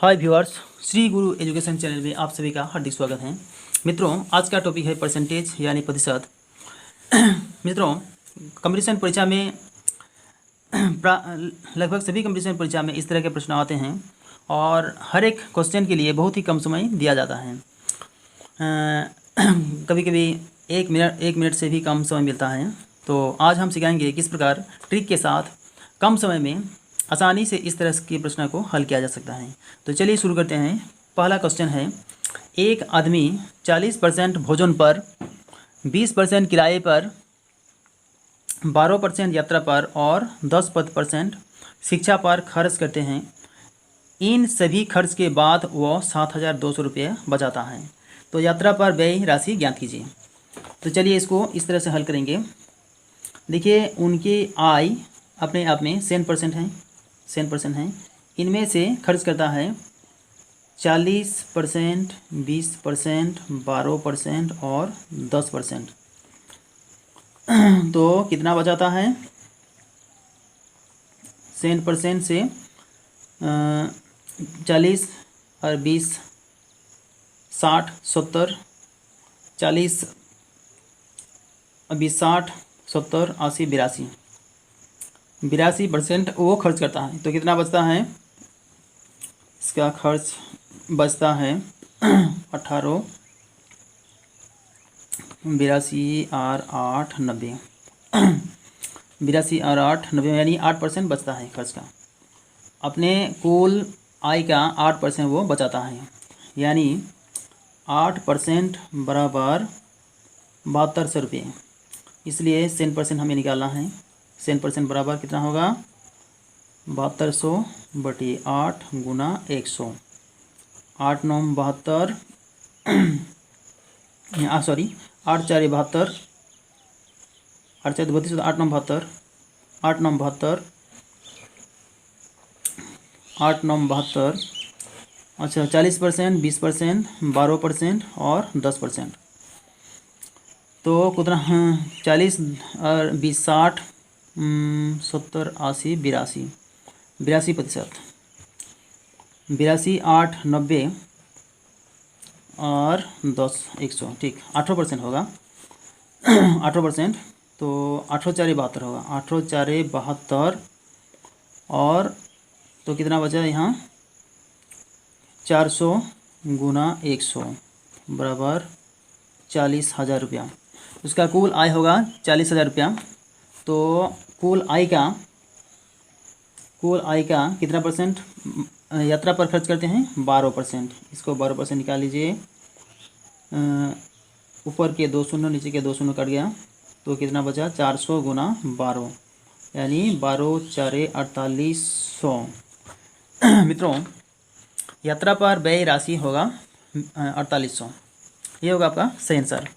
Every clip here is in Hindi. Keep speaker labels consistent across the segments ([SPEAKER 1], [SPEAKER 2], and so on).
[SPEAKER 1] हाय व्यूअर्स, श्री गुरु एजुकेशन चैनल में आप सभी का हार्दिक स्वागत है। मित्रों, आज का टॉपिक है परसेंटेज यानी प्रतिशत। मित्रों, कंपटीशन परीक्षा में लगभग सभी कंपटीशन परीक्षा में इस तरह के प्रश्न आते हैं और हर एक क्वेश्चन के लिए बहुत ही कम समय दिया जाता है। कभी कभी एक मिनट से भी कम समय मिलता है। तो आज हम सिखाएंगे किस प्रकार ट्रिक के साथ कम समय में आसानी से इस तरह के प्रश्न को हल किया जा सकता है। तो चलिए शुरू करते हैं। पहला क्वेश्चन है, एक आदमी 40% भोजन पर, 20% किराए पर, 12% यात्रा पर और 10% शिक्षा पर खर्च करते हैं। इन सभी खर्च के बाद वह 7,200 रुपये बचाता है। तो यात्रा पर व्यय राशि ज्ञात कीजिए। तो चलिए इसको इस तरह से हल करेंगे। देखिए, उनकी आय अपने आप में 100% है, 100% है। इनमें से खर्च करता है 40%, 20%, 12% और 10%। तो कितना बचाता है? 100% से 40 और 20, 60, 70, 40, 20, 60, 70, 80, 82% वो खर्च करता है। तो कितना बचता है? इसका खर्च बचता है 18, 82 और 8, 90। 82 और 8, 90 यानी 8% बचता है खर्च का। अपने कुल आय का 8% वो बचाता है, यानी 8% बराबर 7200 रुपये। इसलिए 100% हमें निकालना है। 100% बराबर कितना होगा? 7200/8 गुना 100। 8 9 72, सॉरी 8 4 72, 8 4 32, 8 9 72, 8 9 72, 8 9 72। अच्छा, 40%, 20%, 12% और 10%। तो कितना? 40 और 20, 60, 70, 80, 82%। 82, 8, 90 और 10, 100। ठीक, 18% होगा। 18%। तो 8 4 72 होगा। 8 4 72 और तो कितना बचा यहाँ? 400 गुना 100 बराबर 40,000 रुपया। उसका कुल आय होगा 40,000 रुपया। तो कुल आय का कितना परसेंट यात्रा पर खर्च करते हैं? 12%। इसको 12% निकाल लीजिए। ऊपर के 2 शून्य, नीचे के 2 शून्य कट गया। तो कितना बचा? 400 गुना 12 यानी 12 4 4800। मित्रों, यात्रा पर व्यय राशि होगा 4800। ये होगा आपका सही आंसर।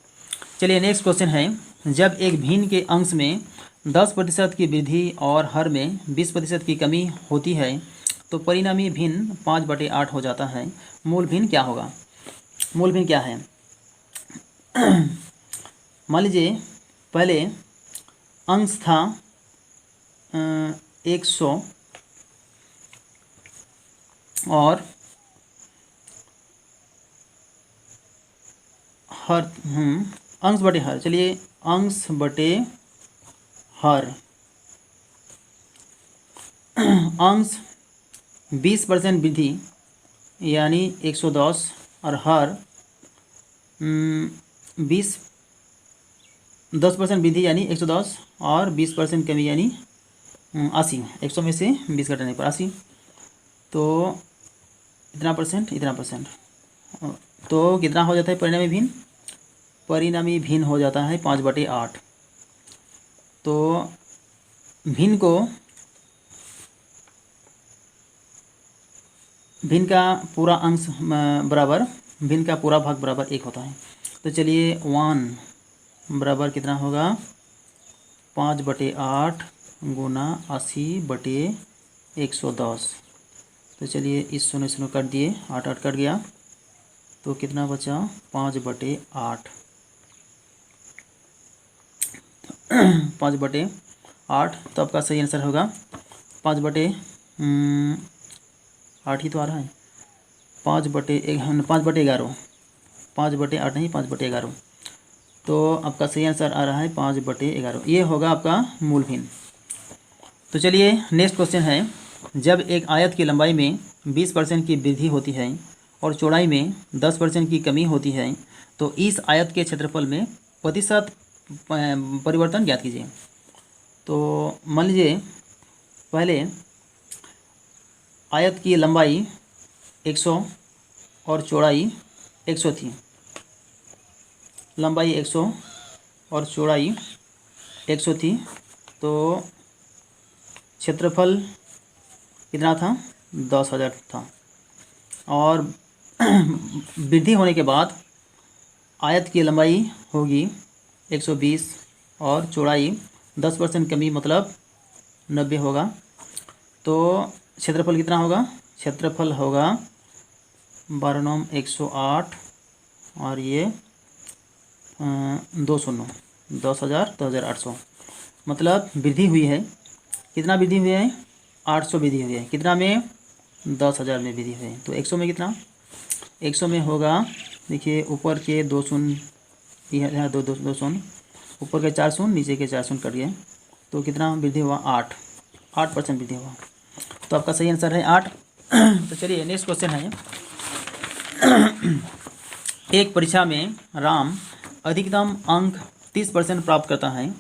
[SPEAKER 1] चलिए नेक्स्ट क्वेश्चन है, जब एक भिन्न के अंश में 10% की वृद्धि और हर में 20% की कमी होती है तो परिणामी भिन्न 5/8 हो जाता है। मूल भिन्न क्या होगा? मूल भिन्न क्या है? मान लीजिए पहले अंश था 100 और हर अंश बटे हर। चलिए, अंश बटे हर। अंश 20% वृद्धि यानी 110 और हर 10% वृद्धि यानी 110 और 20% कमी यानी 80। 100 में से 20 घटाने पर 80। तो इतना परसेंट, इतना परसेंट। तो कितना हो जाता है परिणामी भिन्न? परिणामी भिन्न हो जाता है 5/8। तो भिन्न का पूरा अंश बराबर भिन्न का पूरा भाग बराबर 1 होता है। तो चलिए 1 बराबर कितना होगा? 5/8 गुना 80/110। तो चलिए इस 0 0 कट दिए, 8 8 कट गया। तो कितना बचा? 5/8। 5/8। तो आपका सही आंसर होगा 5/8 ही तो आ रहा है। 5/11, 5/8 नहीं, 5/11। तो आपका सही आंसर आ रहा है 5/11। ये होगा आपका मूल भिन्न। तो चलिए नेक्स्ट क्वेश्चन है, जब एक आयत की लंबाई में 20% की वृद्धि होती है और चौड़ाई में 10% की कमी होती है, तो इस आयत के क्षेत्रफल में प्रतिशत परिवर्तन ज्ञात कीजिए। तो मान लीजिए पहले आयत की लंबाई 100 और चौड़ाई 100 थी। लंबाई 100 और चौड़ाई 100 थी, तो क्षेत्रफल कितना था? 10,000 था। और वृद्धि होने के बाद आयत की लंबाई होगी 120 और चौड़ाई 10% कमी मतलब 90 होगा। तो क्षेत्रफल कितना होगा? क्षेत्रफल होगा 12 108 और ये 2 शून्य 10,000 10,800 मतलब वृद्धि हुई है। कितना वृद्धि हुई है? 800 वृद्धि हुई है। कितना में? 10,000 में वृद्धि हुई है। तो 100 में कितना? 100 में होगा, देखिए ऊपर के 2 शून्य, यहाँ 2 शून्य, ऊपर के 4 शून्य, नीचे के 4 शून्य कट गए। तो कितना वृद्धि हुआ? 8% वृद्धि हुआ। तो आपका सही आंसर है 8। तो चलिए नेक्स्ट क्वेश्चन है, एक परीक्षा में राम अधिकतम अंक 30% प्राप्त करता है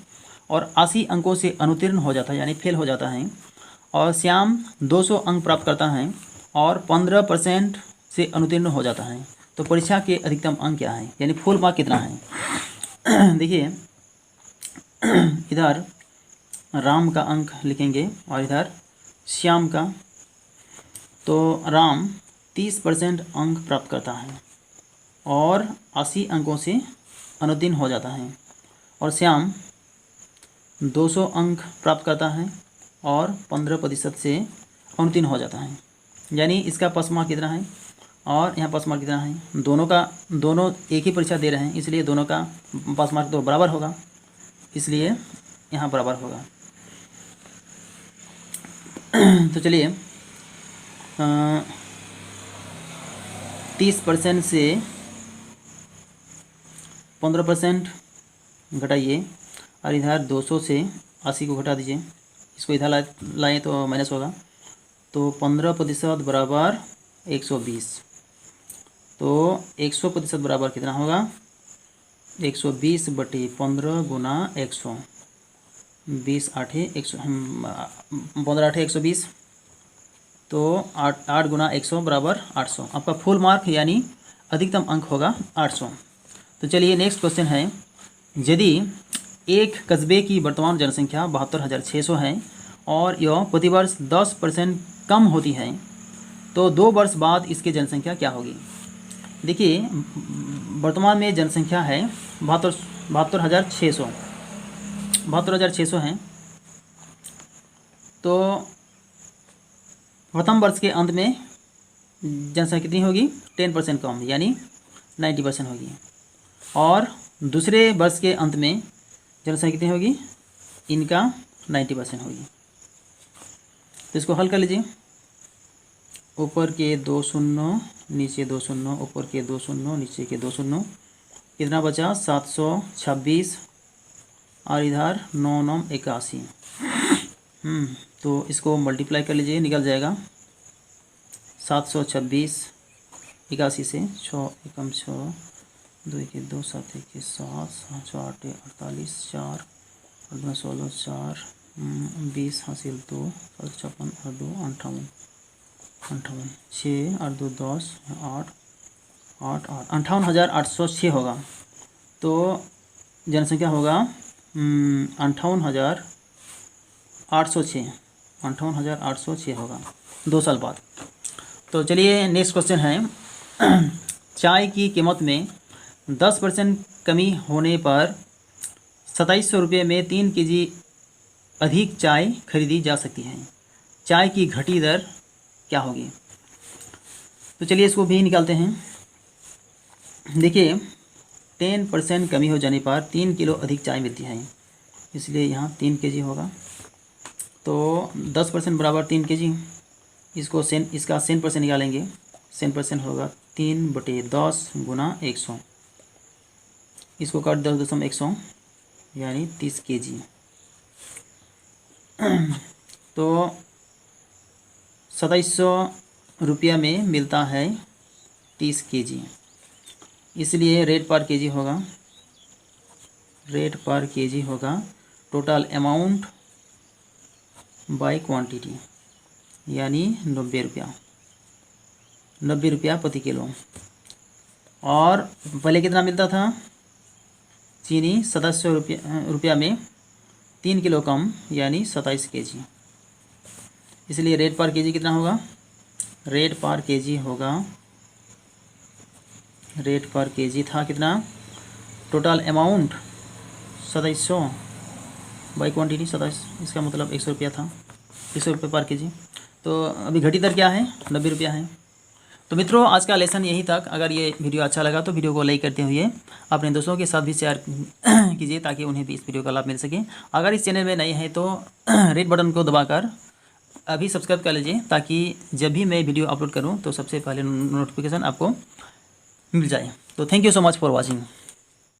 [SPEAKER 1] और 80 अंकों से अनुत्तीर्ण हो जाता है, यानी फेल हो जाता है, और श्याम 200 अंक प्राप्त करता है और 15% से अनुत्तीर्ण हो जाता है। तो परीक्षा के अधिकतम अंक क्या है, यानी फुल मार्क कितना है? देखिए इधर राम का अंक लिखेंगे और इधर श्याम का। तो राम 30% अंक प्राप्त करता है और 80 अंकों से अनुत्तीर्ण हो जाता है, और श्याम 200 अंक प्राप्त करता है और 15% से अनुत्तीर्ण हो जाता है। यानी इसका पास मार्क कितना है और यहाँ पास मार्क कितना है? दोनों एक ही परीक्षा दे रहे हैं, इसलिए दोनों का पास मार्क तो बराबर होगा, इसलिए यहाँ बराबर होगा। तो चलिए 30% से 15% घटाइए और इधर 200 से 80 को घटा दीजिए। इसको इधर लाएँ तो माइनस होगा। तो 15% बराबर 120। तो 100% बराबर कितना होगा? 120/15 गुना 100, 20 8 100, 15 8 120। तो 8 गुना 100 बराबर 800। आपका फुल मार्क यानी अधिकतम अंक होगा 800। तो चलिए नेक्स्ट क्वेश्चन है, यदि एक कस्बे की वर्तमान जनसंख्या 72,600 है और यह प्रतिवर्ष 10% कम होती है, तो 2 वर्ष बाद इसकी जनसंख्या क्या होगी? देखिए वर्तमान में जनसंख्या है 72,600 है। तो प्रथम वर्ष के अंत में जनसंख्या कितनी होगी? 10% कम, यानी 90% होगी। और दूसरे वर्ष के अंत में जनसंख्या कितनी होगी? इनका 90% होगी। तो इसको हल कर लीजिए। ऊपर के 2 शून्य, नीचे 2 शून्य, ऊपर के 2 शून्य, नीचे के 2 शून्य, कितना बचा? 726 और इधर 9 9 81। तो इसको मल्टीप्लाई कर लीजिए, निकल जाएगा 726 81 से 6 एकम 6 2 के 2 7 के 7 7 8 48 4 और 2 16 4 20 हासिल 2 56 और 2 58 6 और 2 10 8 8 8 58,806 होगा। तो जनसंख्या होगा 58,806 होगा 2 साल बाद। तो चलिए नेक्स्ट क्वेश्चन है, चाय की कीमत में 10% कमी होने पर 2700 रुपये में 3 kg अधिक चाय खरीदी जा सकती है। चाय की घटी दर क्या होगी? तो चलिए इसको भी निकालते हैं। देखिए 10% कमी हो जाने पर 3 किलो अधिक चाय मिलती है, इसलिए यहाँ 3 kg होगा। तो 10% बराबर 3 kg। इसका 100% निकालेंगे 100% होगा 3/10 गुना 100। इसको काट 10.100 यानी 30 kg। तो 2700 रुपया में मिलता है 30 kg। इसलिए रेट पर केजी होगा टोटल अमाउंट बाय क्वांटिटी, यानी 90 रुपया प्रति किलो। और पहले कितना मिलता था चीनी 2700 रुपया में 3 किलो कम, यानी 27 kg। इसलिए रेट पर केजी कितना होगा, रेट पर केजी था कितना, टोटल अमाउंट 2700 बाई क्वांटिटी 27, इसका मतलब 100 रुपया था, 100 रुपये पर केजी। तो अभी घटी दर क्या है, 90 रुपया है। तो मित्रों आज का लेसन यही तक। अगर ये वीडियो अच्छा लगा तो वीडियो को लाइक करते हुए अपने दोस्तों के साथ भी शेयर कीजिए ताकि उन्हें भी इस वीडियो का लाभ मिल सके। अगर इस चैनल में नए हैं तो रेड बटन को दबाकर अभी सब्सक्राइब कर लीजिए ताकि जब भी मैं वीडियो अपलोड करूं तो सबसे पहले नोटिफिकेशन आपको मिल जाए। तो thank you so much for watching.